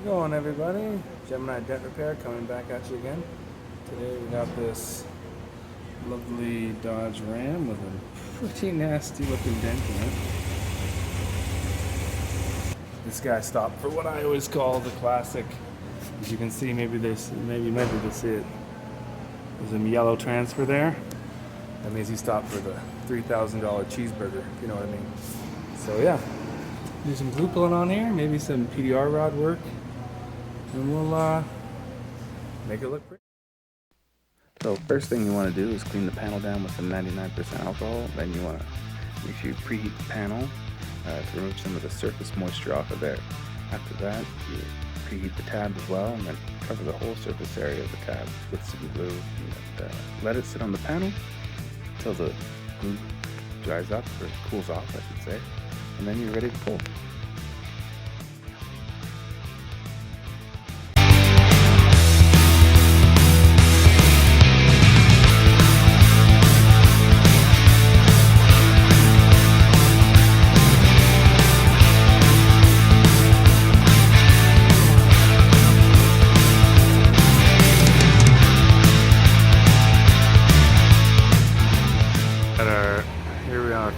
Going, everybody? Gemini Dent Repair coming back at you again. Today we got this lovely Dodge Ram with a pretty nasty looking dent in it. This guy stopped for what I always call the classic. As you can see, maybe you might be able to see it. There's a yellow transfer there. That means he stopped for the $3,000 cheeseburger, if you know what I mean. So yeah, do some glue pulling on here, maybe some PDR rod work. And we'll make it look pretty. So first thing you want to do is clean the panel down with some 99% alcohol. Then you want to make sure you preheat the panel to remove some of the surface moisture off of there. After that, you preheat the tab as well, and then cover the whole surface area of the tab with some glue. And let it sit on the panel until the glue dries up, or cools off, I should say. And then you're ready to pull.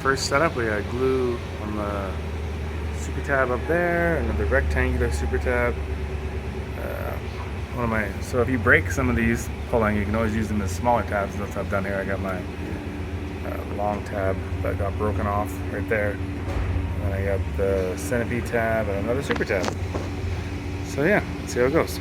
First setup, we got glue on the super tab up there, another rectangular super tab. So if you break some of these pulling, you can always use them as smaller tabs. That's what I've done here. I got my long tab that got broken off right there. And then I got the centipede tab and another super tab. So yeah, let's see how it goes.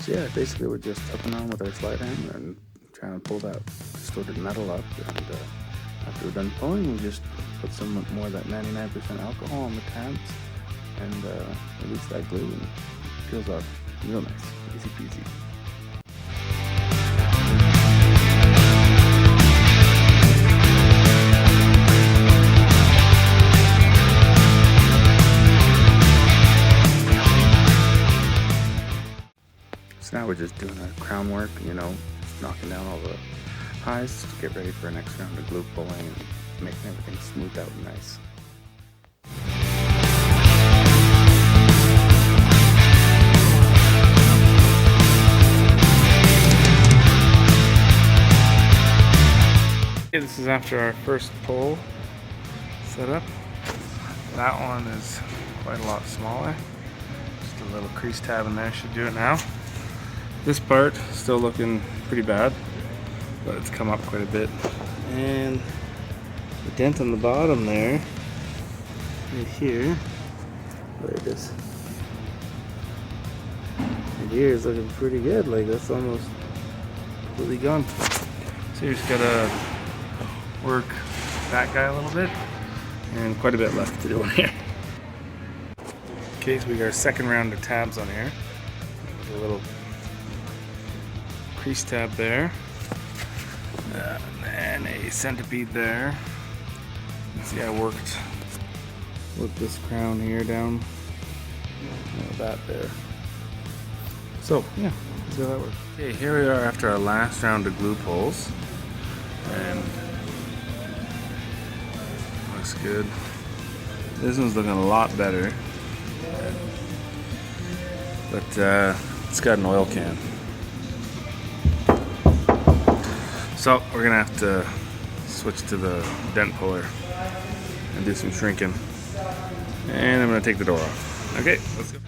So yeah, basically we're just hooking on with our slide hammer and trying to pull that distorted metal up. And after we're done pulling, we just put some more of that 99% alcohol on the tabs and release that glue, and it peels off real nice, easy peasy. So now we're just doing our crown work, just knocking down all the highs to get ready for our next round of glue pulling and making everything smooth out and nice. Okay, this is after our first pull setup. That one is quite a lot smaller. Just a little crease tab in there should do it now. This part still looking pretty bad, but it's come up quite a bit. And the dent on the bottom there, right here, there it is. Right here is looking pretty good, like that's almost completely gone. So you just gotta work that guy a little bit, and quite a bit left to do on here. Okay, so we got our second round of tabs on here. There's a little crease tab there, and a centipede there. You can see I worked with this crown here down, that there. So yeah, let's see how that works. Okay, here we are after our last round of glue pulls, and looks good. This one's looking a lot better, but it's got an oil can. So we're gonna have to switch to the dent puller and do some shrinking. And I'm gonna take the door off. Okay, let's go.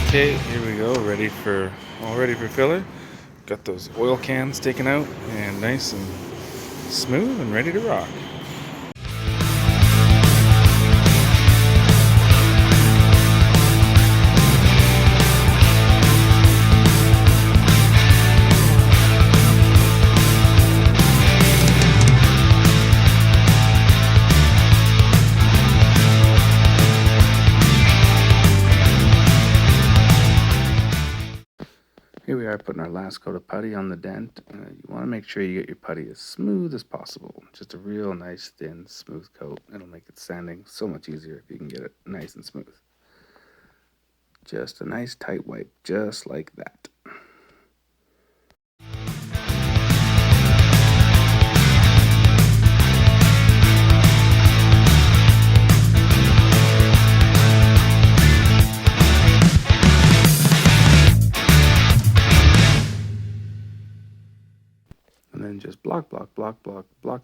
Okay, here we go, all ready for filler. Got those oil cans taken out and nice and smooth and ready to rock. are putting our last coat of putty on the dent. You want to make sure you get your putty as smooth as possible. Just a real nice, thin, smooth coat. It'll make it sanding so much easier if you can get it nice and smooth. Just a nice tight wipe, just like that. And then just block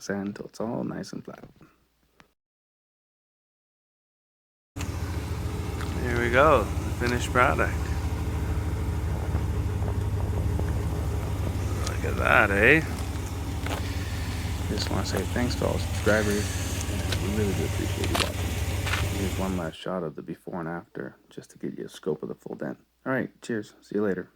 sand until it's all nice and flat. Here we go, the finished product. Look at that, eh? Just want to say thanks to all subscribers, and we really do appreciate you watching. Here's one last shot of the before and after, just to get you a scope of the full dent. Alright, cheers. See you later.